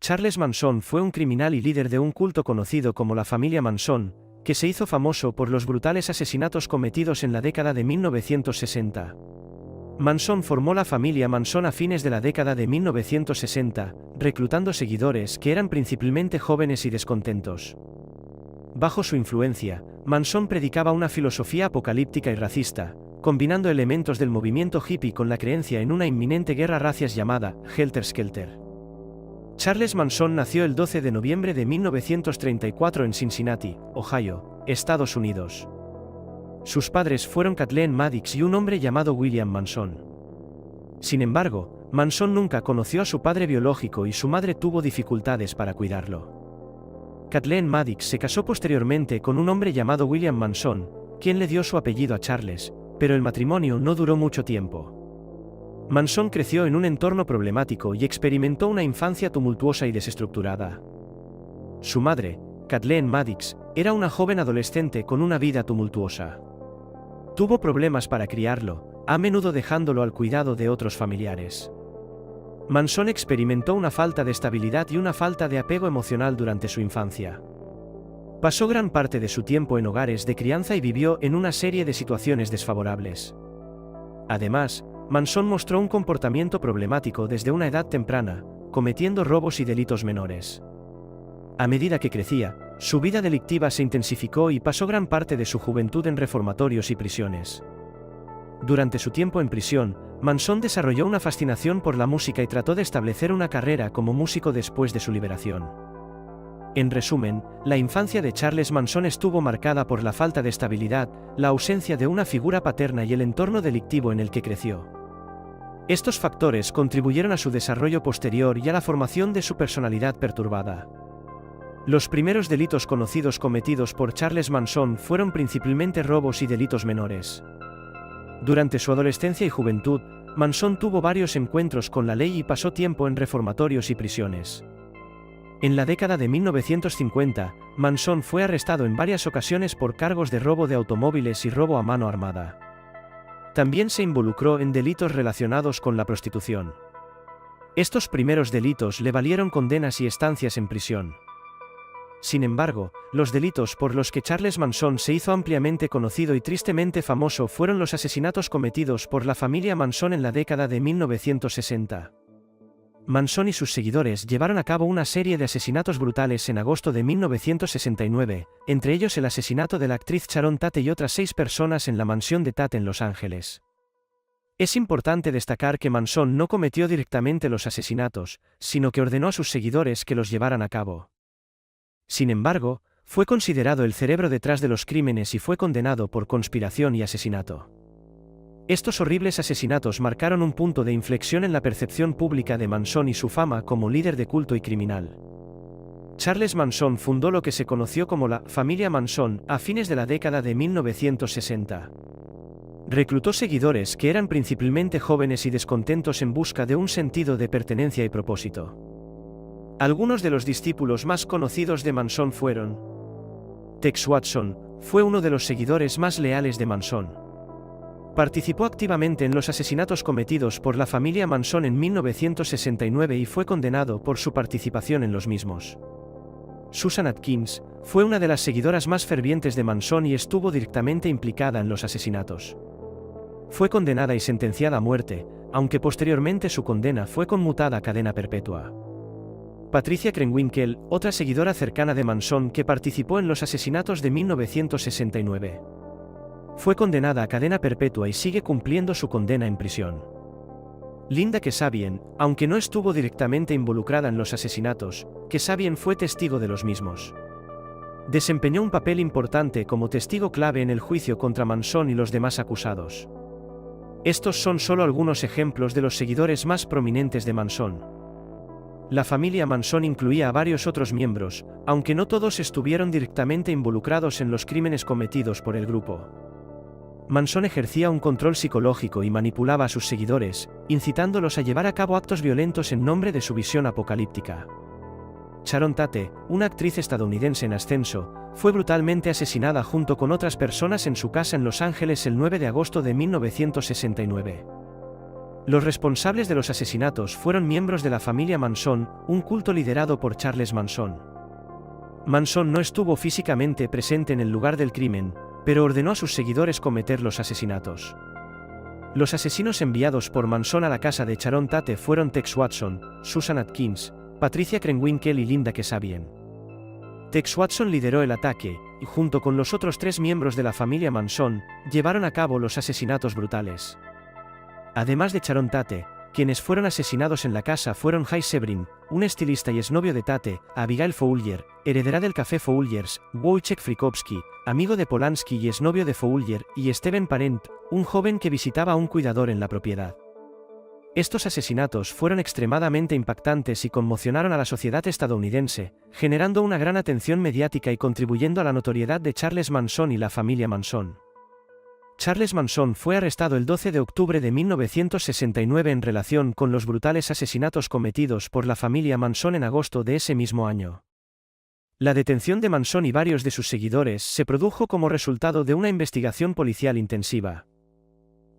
Charles Manson fue un criminal y líder de un culto conocido como la familia Manson, que se hizo famoso por los brutales asesinatos cometidos en la década de 1960. Manson formó la familia Manson a fines de la década de 1960, reclutando seguidores que eran principalmente jóvenes y descontentos. Bajo su influencia, Manson predicaba una filosofía apocalíptica y racista, combinando elementos del movimiento hippie con la creencia en una inminente guerra racial llamada Helter Skelter. Charles Manson nació el 12 de noviembre de 1934 en Cincinnati, Ohio, Estados Unidos. Sus padres fueron Kathleen Maddox y un hombre llamado William Manson. Sin embargo, Manson nunca conoció a su padre biológico y su madre tuvo dificultades para cuidarlo. Kathleen Maddox se casó posteriormente con un hombre llamado William Manson, quien le dio su apellido a Charles, pero el matrimonio no duró mucho tiempo. Manson creció en un entorno problemático y experimentó una infancia tumultuosa y desestructurada. Su madre, Kathleen Maddox, era una joven adolescente con una vida tumultuosa. Tuvo problemas para criarlo, a menudo dejándolo al cuidado de otros familiares. Manson experimentó una falta de estabilidad y una falta de apego emocional durante su infancia. Pasó gran parte de su tiempo en hogares de crianza y vivió en una serie de situaciones desfavorables. Además, Manson mostró un comportamiento problemático desde una edad temprana, cometiendo robos y delitos menores. A medida que crecía, su vida delictiva se intensificó y pasó gran parte de su juventud en reformatorios y prisiones. Durante su tiempo en prisión, Manson desarrolló una fascinación por la música y trató de establecer una carrera como músico después de su liberación. En resumen, la infancia de Charles Manson estuvo marcada por la falta de estabilidad, la ausencia de una figura paterna y el entorno delictivo en el que creció. Estos factores contribuyeron a su desarrollo posterior y a la formación de su personalidad perturbada. Los primeros delitos conocidos cometidos por Charles Manson fueron principalmente robos y delitos menores. Durante su adolescencia y juventud, Manson tuvo varios encuentros con la ley y pasó tiempo en reformatorios y prisiones. En la década de 1950, Manson fue arrestado en varias ocasiones por cargos de robo de automóviles y robo a mano armada. También se involucró en delitos relacionados con la prostitución. Estos primeros delitos le valieron condenas y estancias en prisión. Sin embargo, los delitos por los que Charles Manson se hizo ampliamente conocido y tristemente famoso fueron los asesinatos cometidos por la familia Manson en la década de 1960. Manson y sus seguidores llevaron a cabo una serie de asesinatos brutales en agosto de 1969, entre ellos el asesinato de la actriz Sharon Tate y otras 6 personas en la mansión de Tate en Los Ángeles. Es importante destacar que Manson no cometió directamente los asesinatos, sino que ordenó a sus seguidores que los llevaran a cabo. Sin embargo, fue considerado el cerebro detrás de los crímenes y fue condenado por conspiración y asesinato. Estos horribles asesinatos marcaron un punto de inflexión en la percepción pública de Manson y su fama como líder de culto y criminal. Charles Manson fundó lo que se conoció como la familia Manson a fines de la década de 1960. Reclutó seguidores que eran principalmente jóvenes y descontentos en busca de un sentido de pertenencia y propósito. Algunos de los discípulos más conocidos de Manson fueron: Tex Watson fue uno de los seguidores más leales de Manson. Participó activamente en los asesinatos cometidos por la familia Manson en 1969 y fue condenado por su participación en los mismos. Susan Atkins fue una de las seguidoras más fervientes de Manson y estuvo directamente implicada en los asesinatos. Fue condenada y sentenciada a muerte, aunque posteriormente su condena fue conmutada a cadena perpetua. Patricia Krenwinkel, otra seguidora cercana de Manson que participó en los asesinatos de 1969. Fue condenada a cadena perpetua y sigue cumpliendo su condena en prisión. Linda Kasabian, aunque no estuvo directamente involucrada en los asesinatos, Kasabian fue testigo de los mismos. Desempeñó un papel importante como testigo clave en el juicio contra Manson y los demás acusados. Estos son solo algunos ejemplos de los seguidores más prominentes de Manson. La familia Manson incluía a varios otros miembros, aunque no todos estuvieron directamente involucrados en los crímenes cometidos por el grupo. Manson ejercía un control psicológico y manipulaba a sus seguidores, incitándolos a llevar a cabo actos violentos en nombre de su visión apocalíptica. Sharon Tate, una actriz estadounidense en ascenso, fue brutalmente asesinada junto con otras personas en su casa en Los Ángeles el 9 de agosto de 1969. Los responsables de los asesinatos fueron miembros de la familia Manson, un culto liderado por Charles Manson. Manson no estuvo físicamente presente en el lugar del crimen, pero ordenó a sus seguidores cometer los asesinatos. Los asesinos enviados por Manson a la casa de Sharon Tate fueron Tex Watson, Susan Atkins, Patricia Krenwinkel y Linda Kasabian. Tex Watson lideró el ataque, y junto con los otros 3 miembros de la familia Manson, llevaron a cabo los asesinatos brutales. Además de Sharon Tate, quienes fueron asesinados en la casa fueron Jay Sebring, un estilista y exnovio de Tate, Abigail Folger, heredera del café Folgers, Wojciech Frykowski, amigo de Polanski y exnovio de Folger, y Steven Parent, un joven que visitaba a un cuidador en la propiedad. Estos asesinatos fueron extremadamente impactantes y conmocionaron a la sociedad estadounidense, generando una gran atención mediática y contribuyendo a la notoriedad de Charles Manson y la familia Manson. Charles Manson fue arrestado el 12 de octubre de 1969 en relación con los brutales asesinatos cometidos por la familia Manson en agosto de ese mismo año. La detención de Manson y varios de sus seguidores se produjo como resultado de una investigación policial intensiva.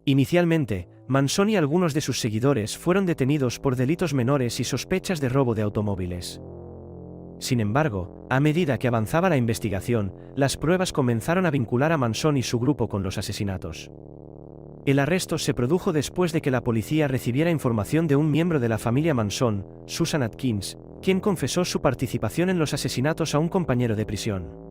Inicialmente, Manson y algunos de sus seguidores fueron detenidos por delitos menores y sospechas de robo de automóviles. Sin embargo, a medida que avanzaba la investigación, las pruebas comenzaron a vincular a Manson y su grupo con los asesinatos. El arresto se produjo después de que la policía recibiera información de un miembro de la familia Manson, Susan Atkins, quien confesó su participación en los asesinatos a un compañero de prisión.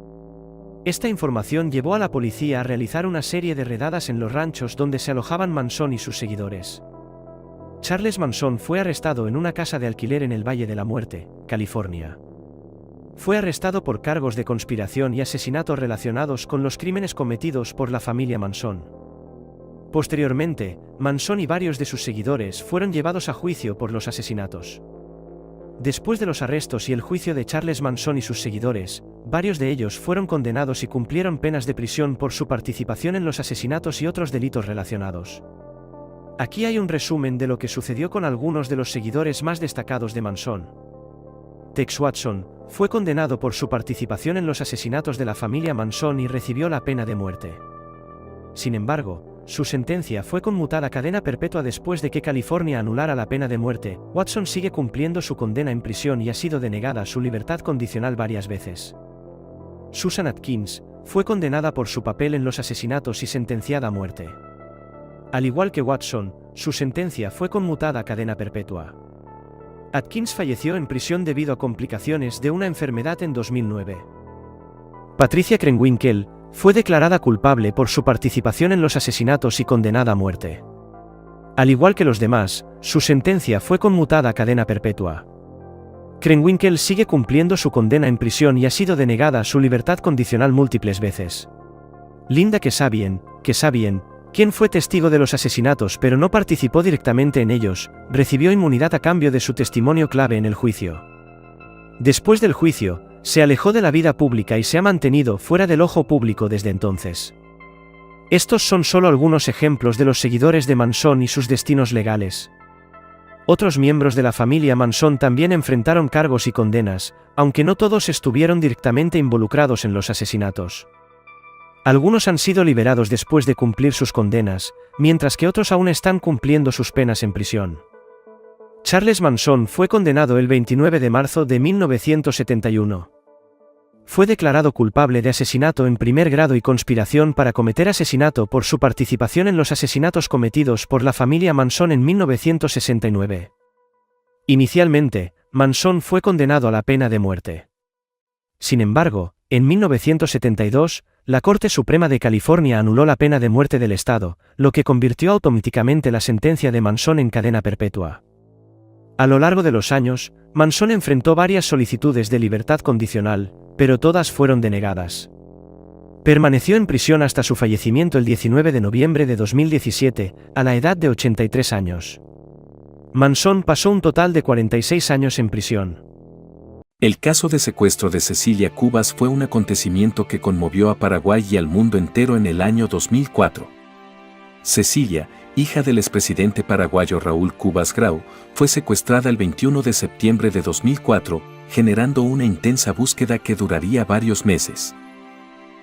Esta información llevó a la policía a realizar una serie de redadas en los ranchos donde se alojaban Manson y sus seguidores. Charles Manson fue arrestado en una casa de alquiler en el Valle de la Muerte, California. Fue arrestado por cargos de conspiración y asesinato relacionados con los crímenes cometidos por la familia Manson. Posteriormente, Manson y varios de sus seguidores fueron llevados a juicio por los asesinatos. Después de los arrestos y el juicio de Charles Manson y sus seguidores, varios de ellos fueron condenados y cumplieron penas de prisión por su participación en los asesinatos y otros delitos relacionados. Aquí hay un resumen de lo que sucedió con algunos de los seguidores más destacados de Manson. Tex Watson fue condenado por su participación en los asesinatos de la familia Manson y recibió la pena de muerte. Sin embargo, su sentencia fue conmutada a cadena perpetua después de que California anulara la pena de muerte. Watson sigue cumpliendo su condena en prisión y ha sido denegada su libertad condicional varias veces. Susan Atkins fue condenada por su papel en los asesinatos y sentenciada a muerte. Al igual que Watson, su sentencia fue conmutada a cadena perpetua. Atkins falleció en prisión debido a complicaciones de una enfermedad en 2009. Patricia Krenwinkel fue declarada culpable por su participación en los asesinatos y condenada a muerte. Al igual que los demás, su sentencia fue conmutada a cadena perpetua. Krenwinkel sigue cumpliendo su condena en prisión y ha sido denegada su libertad condicional múltiples veces. Linda Kasabian, quien fue testigo de los asesinatos pero no participó directamente en ellos, recibió inmunidad a cambio de su testimonio clave en el juicio. Después del juicio, se alejó de la vida pública y se ha mantenido fuera del ojo público desde entonces. Estos son solo algunos ejemplos de los seguidores de Manson y sus destinos legales. Otros miembros de la familia Manson también enfrentaron cargos y condenas, aunque no todos estuvieron directamente involucrados en los asesinatos. Algunos han sido liberados después de cumplir sus condenas, mientras que otros aún están cumpliendo sus penas en prisión. Charles Manson fue condenado el 29 de marzo de 1971. Fue declarado culpable de asesinato en primer grado y conspiración para cometer asesinato por su participación en los asesinatos cometidos por la familia Manson en 1969. Inicialmente, Manson fue condenado a la pena de muerte. Sin embargo, en 1972, la Corte Suprema de California anuló la pena de muerte del Estado, lo que convirtió automáticamente la sentencia de Manson en cadena perpetua. A lo largo de los años, Manson enfrentó varias solicitudes de libertad condicional, pero todas fueron denegadas. Permaneció en prisión hasta su fallecimiento el 19 de noviembre de 2017, a la edad de 83 años. Manson pasó un total de 46 años en prisión. El caso de secuestro de Cecilia Cubas fue un acontecimiento que conmovió a Paraguay y al mundo entero en el año 2004. Cecilia, hija del expresidente paraguayo Raúl Cubas Grau, fue secuestrada el 21 de septiembre de 2004, generando una intensa búsqueda que duraría varios meses.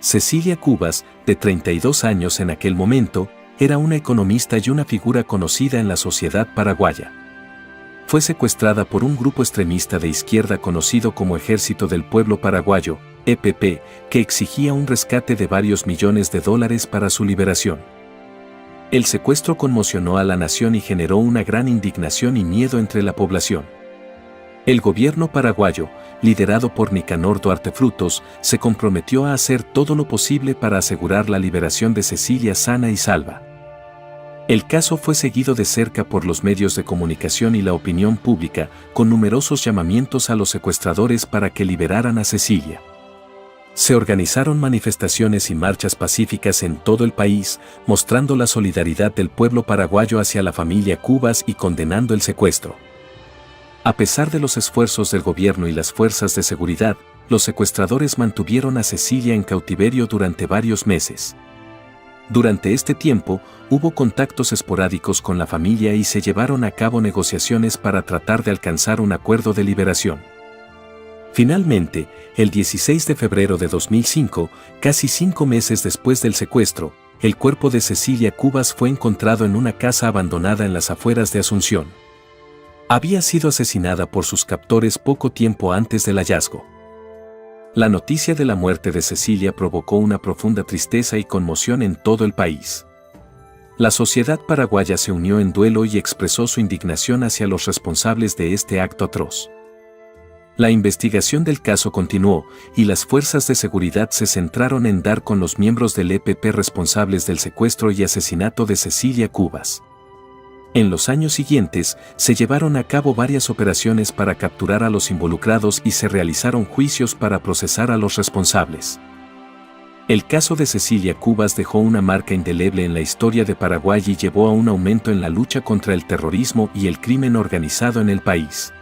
Cecilia Cubas, de 32 años en aquel momento, era una economista y una figura conocida en la sociedad paraguaya. Fue secuestrada por un grupo extremista de izquierda conocido como Ejército del Pueblo Paraguayo, EPP, que exigía un rescate de varios millones de dólares para su liberación. El secuestro conmocionó a la nación y generó una gran indignación y miedo entre la población. El gobierno paraguayo, liderado por Nicanor Duarte Frutos, se comprometió a hacer todo lo posible para asegurar la liberación de Cecilia sana y salva. El caso fue seguido de cerca por los medios de comunicación y la opinión pública, con numerosos llamamientos a los secuestradores para que liberaran a Cecilia. Se organizaron manifestaciones y marchas pacíficas en todo el país, mostrando la solidaridad del pueblo paraguayo hacia la familia Cubas y condenando el secuestro. A pesar de los esfuerzos del gobierno y las fuerzas de seguridad, los secuestradores mantuvieron a Cecilia en cautiverio durante varios meses. Durante este tiempo, hubo contactos esporádicos con la familia y se llevaron a cabo negociaciones para tratar de alcanzar un acuerdo de liberación. Finalmente, el 16 de febrero de 2005, casi 5 meses después del secuestro, el cuerpo de Cecilia Cubas fue encontrado en una casa abandonada en las afueras de Asunción. Había sido asesinada por sus captores poco tiempo antes del hallazgo. La noticia de la muerte de Cecilia provocó una profunda tristeza y conmoción en todo el país. La sociedad paraguaya se unió en duelo y expresó su indignación hacia los responsables de este acto atroz. La investigación del caso continuó y las fuerzas de seguridad se centraron en dar con los miembros del EPP responsables del secuestro y asesinato de Cecilia Cubas. En los años siguientes, se llevaron a cabo varias operaciones para capturar a los involucrados y se realizaron juicios para procesar a los responsables. El caso de Cecilia Cubas dejó una marca indeleble en la historia de Paraguay y llevó a un aumento en la lucha contra el terrorismo y el crimen organizado en el país.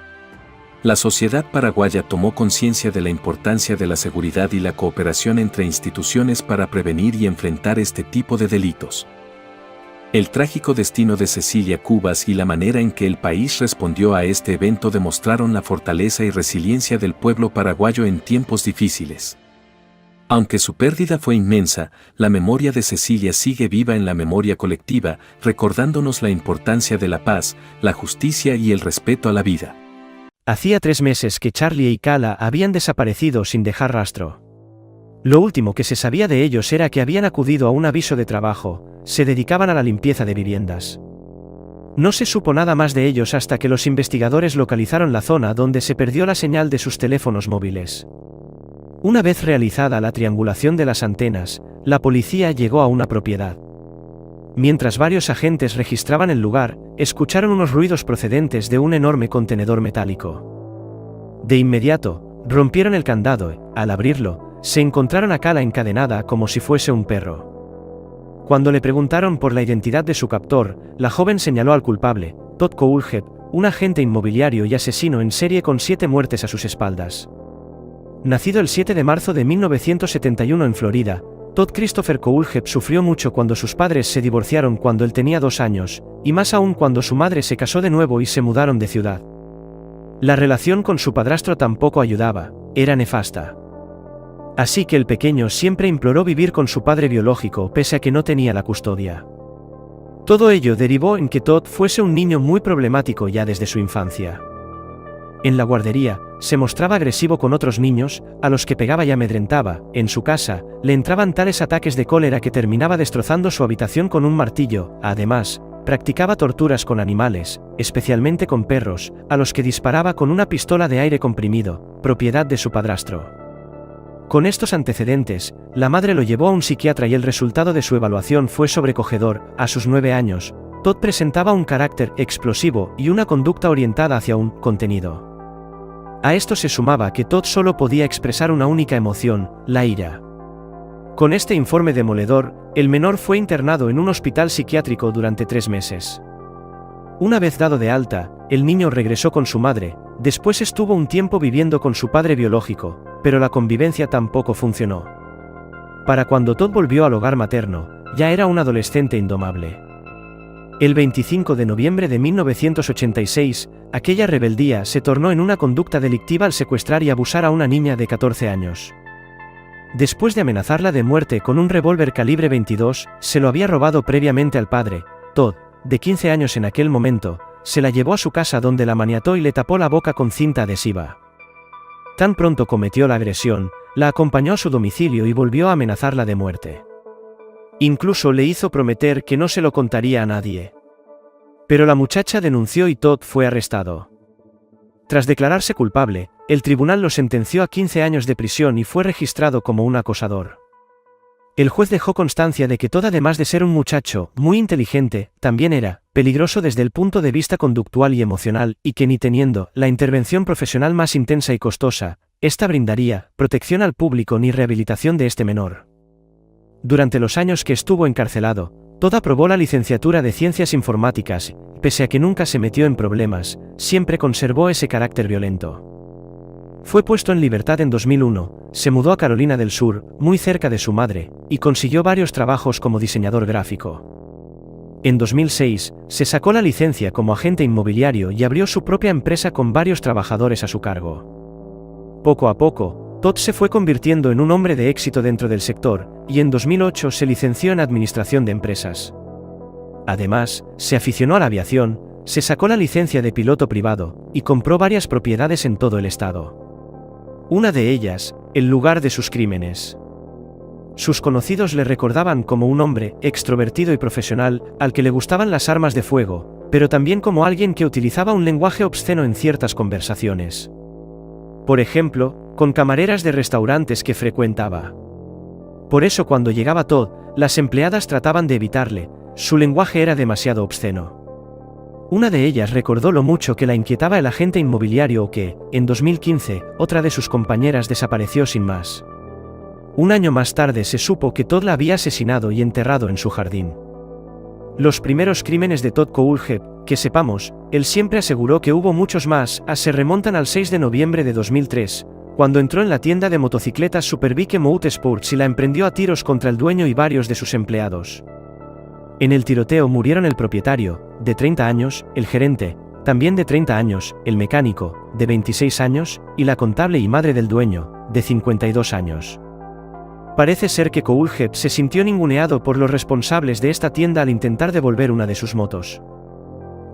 La sociedad paraguaya tomó conciencia de la importancia de la seguridad y la cooperación entre instituciones para prevenir y enfrentar este tipo de delitos. El trágico destino de Cecilia Cubas y la manera en que el país respondió a este evento demostraron la fortaleza y resiliencia del pueblo paraguayo en tiempos difíciles. Aunque su pérdida fue inmensa, la memoria de Cecilia sigue viva en la memoria colectiva, recordándonos la importancia de la paz, la justicia y el respeto a la vida. Hacía 3 meses que Charlie y Cala habían desaparecido sin dejar rastro. Lo último que se sabía de ellos era que habían acudido a un aviso de trabajo, se dedicaban a la limpieza de viviendas. No se supo nada más de ellos hasta que los investigadores localizaron la zona donde se perdió la señal de sus teléfonos móviles. Una vez realizada la triangulación de las antenas, la policía llegó a una propiedad. Mientras varios agentes registraban el lugar, escucharon unos ruidos procedentes de un enorme contenedor metálico. De inmediato, rompieron el candado, al abrirlo, se encontraron a Cala encadenada como si fuese un perro. Cuando le preguntaron por la identidad de su captor, la joven señaló al culpable, Todd Koulheb, un agente inmobiliario y asesino en serie con 7 muertes a sus espaldas. Nacido el 7 de marzo de 1971 en Florida, Todd Christopher Koulheb sufrió mucho cuando sus padres se divorciaron cuando él tenía 2 años, y más aún cuando su madre se casó de nuevo y se mudaron de ciudad. La relación con su padrastro tampoco ayudaba, era nefasta. Así que el pequeño siempre imploró vivir con su padre biológico pese a que no tenía la custodia. Todo ello derivó en que Todd fuese un niño muy problemático ya desde su infancia. En la guardería, se mostraba agresivo con otros niños, a los que pegaba y amedrentaba. En su casa, le entraban tales ataques de cólera que terminaba destrozando su habitación con un martillo. Además, practicaba torturas con animales, especialmente con perros, a los que disparaba con una pistola de aire comprimido, propiedad de su padrastro. Con estos antecedentes, la madre lo llevó a un psiquiatra y el resultado de su evaluación fue sobrecogedor. A sus 9 años, Todd presentaba un carácter explosivo y una conducta orientada hacia un contenido. A esto se sumaba que Todd solo podía expresar una única emoción, la ira. Con este informe demoledor, el menor fue internado en un hospital psiquiátrico durante 3 meses. Una vez dado de alta, el niño regresó con su madre, después estuvo un tiempo viviendo con su padre biológico, pero la convivencia tampoco funcionó. Para cuando Todd volvió al hogar materno, ya era un adolescente indomable. El 25 de noviembre de 1986, aquella rebeldía se tornó en una conducta delictiva al secuestrar y abusar a una niña de 14 años. Después de amenazarla de muerte con un revólver calibre 22, se lo había robado previamente al padre, Todd, de 15 años en aquel momento, se la llevó a su casa donde la maniató y le tapó la boca con cinta adhesiva. Tan pronto cometió la agresión, la acompañó a su domicilio y volvió a amenazarla de muerte. Incluso le hizo prometer que no se lo contaría a nadie. Pero la muchacha denunció y Todd fue arrestado. Tras declararse culpable, el tribunal lo sentenció a 15 años de prisión y fue registrado como un acosador. El juez dejó constancia de que Todd, además de ser un muchacho muy inteligente, también era peligroso desde el punto de vista conductual y emocional, y que ni teniendo la intervención profesional más intensa y costosa, esta brindaría protección al público ni rehabilitación de este menor. Durante los años que estuvo encarcelado, Todd aprobó la licenciatura de Ciencias Informáticas, pese a que nunca se metió en problemas, siempre conservó ese carácter violento. Fue puesto en libertad en 2001, se mudó a Carolina del Sur, muy cerca de su madre, y consiguió varios trabajos como diseñador gráfico. En 2006, se sacó la licencia como agente inmobiliario y abrió su propia empresa con varios trabajadores a su cargo. Poco a poco, Todd se fue convirtiendo en un hombre de éxito dentro del sector, y en 2008 se licenció en Administración de Empresas. Además, se aficionó a la aviación, se sacó la licencia de piloto privado, y compró varias propiedades en todo el estado. Una de ellas, el lugar de sus crímenes. Sus conocidos le recordaban como un hombre extrovertido y profesional, al que le gustaban las armas de fuego, pero también como alguien que utilizaba un lenguaje obsceno en ciertas conversaciones. Por ejemplo, con camareras de restaurantes que frecuentaba. Por eso cuando llegaba Todd, las empleadas trataban de evitarle, su lenguaje era demasiado obsceno. Una de ellas recordó lo mucho que la inquietaba el agente inmobiliario o que, en 2015, otra de sus compañeras desapareció sin más. Un año más tarde se supo que Todd la había asesinado y enterrado en su jardín. Los primeros crímenes de Todd Kohlhepp, que sepamos, él siempre aseguró que hubo muchos más, se remontan al 6 de noviembre de 2003, cuando entró en la tienda de motocicletas Superbike Motorsports y la emprendió a tiros contra el dueño y varios de sus empleados. En el tiroteo murieron el propietario, de 30 años, el gerente, también de 30 años, el mecánico, de 26 años, y la contable y madre del dueño, de 52 años. Parece ser que Kohlhepp se sintió ninguneado por los responsables de esta tienda al intentar devolver una de sus motos.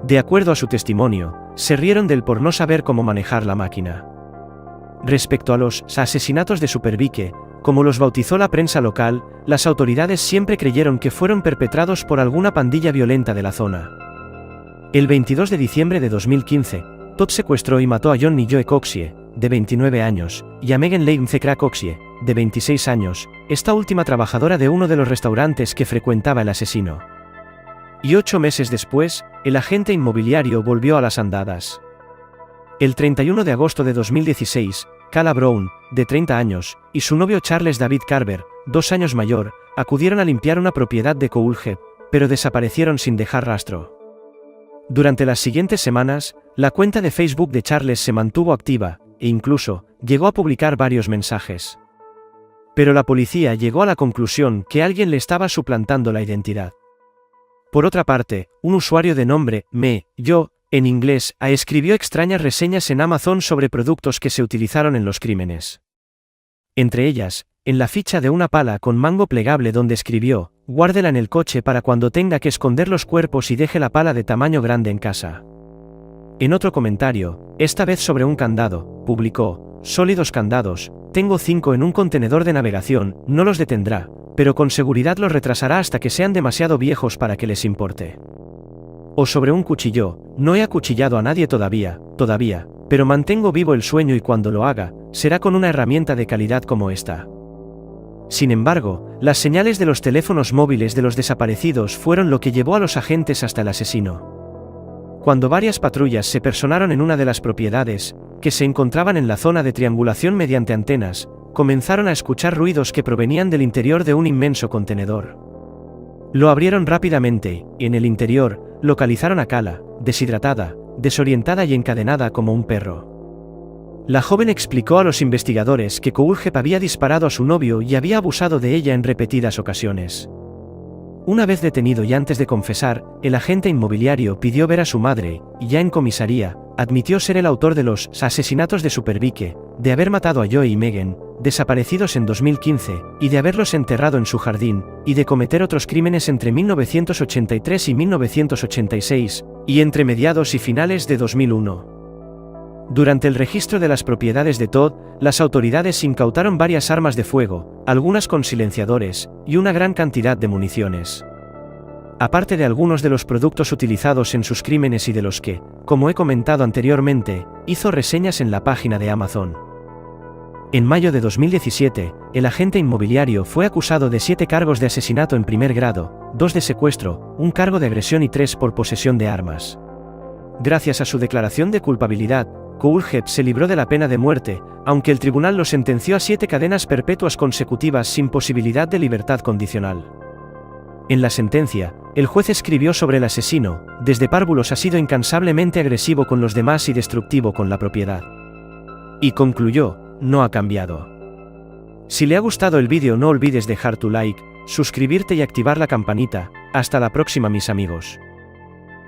De acuerdo a su testimonio, se rieron de él por no saber cómo manejar la máquina. Respecto a los asesinatos de Superbike, como los bautizó la prensa local, las autoridades siempre creyeron que fueron perpetrados por alguna pandilla violenta de la zona. El 22 de diciembre de 2015, Todd secuestró y mató a Johnny Joe Coxie, de 29 años, y a Megan Lane Zekra Coxie, de 26 años, esta última trabajadora de uno de los restaurantes que frecuentaba el asesino. Y 8 meses después, el agente inmobiliario volvió a las andadas. El 31 de agosto de 2016, Kala Brown, de 30 años, y su novio Charles David Carver, 2 años mayor, acudieron a limpiar una propiedad de Kohlhepp, pero desaparecieron sin dejar rastro. Durante las siguientes semanas, la cuenta de Facebook de Charles se mantuvo activa, e incluso, llegó a publicar varios mensajes. Pero la policía llegó a la conclusión que alguien le estaba suplantando la identidad. Por otra parte, un usuario de nombre Yo, en inglés, escribió extrañas reseñas en Amazon sobre productos que se utilizaron en los crímenes. Entre ellas, en la ficha de una pala con mango plegable donde escribió, guárdela en el coche para cuando tenga que esconder los cuerpos y deje la pala de tamaño grande en casa. En otro comentario, esta vez sobre un candado, publicó, sólidos candados, tengo 5 en un contenedor de navegación, no los detendrá, pero con seguridad los retrasará hasta que sean demasiado viejos para que les importe. O sobre un cuchillo, no he acuchillado a nadie todavía, pero mantengo vivo el sueño y cuando lo haga, será con una herramienta de calidad como esta. Sin embargo, las señales de los teléfonos móviles de los desaparecidos fueron lo que llevó a los agentes hasta el asesino. Cuando varias patrullas se personaron en una de las propiedades, que se encontraban en la zona de triangulación mediante antenas, comenzaron a escuchar ruidos que provenían del interior de un inmenso contenedor. Lo abrieron rápidamente, y en el interior, localizaron a Kala, deshidratada, desorientada y encadenada como un perro. La joven explicó a los investigadores que Kohlhepp había disparado a su novio y había abusado de ella en repetidas ocasiones. Una vez detenido y antes de confesar, el agente inmobiliario pidió ver a su madre, y ya en comisaría, admitió ser el autor de los asesinatos de Superbike, de haber matado a Joe y Megan, desaparecidos en 2015, y de haberlos enterrado en su jardín, y de cometer otros crímenes entre 1983 y 1986, y entre mediados y finales de 2001. Durante el registro de las propiedades de Todd, las autoridades incautaron varias armas de fuego, algunas con silenciadores, y una gran cantidad de municiones. Aparte de algunos de los productos utilizados en sus crímenes y de los que, como he comentado anteriormente, hizo reseñas en la página de Amazon. En mayo de 2017, el agente inmobiliario fue acusado de 7 cargos de asesinato en primer grado, 2 de secuestro, 1 cargo de agresión y 3 por posesión de armas. Gracias a su declaración de culpabilidad, Coolhead se libró de la pena de muerte, aunque el tribunal lo sentenció a 7 cadenas perpetuas consecutivas sin posibilidad de libertad condicional. En la sentencia, el juez escribió sobre el asesino: desde párvulos ha sido incansablemente agresivo con los demás y destructivo con la propiedad. Y concluyó: no ha cambiado. Si le ha gustado el vídeo, no olvides dejar tu like, suscribirte y activar la campanita. Hasta la próxima, mis amigos.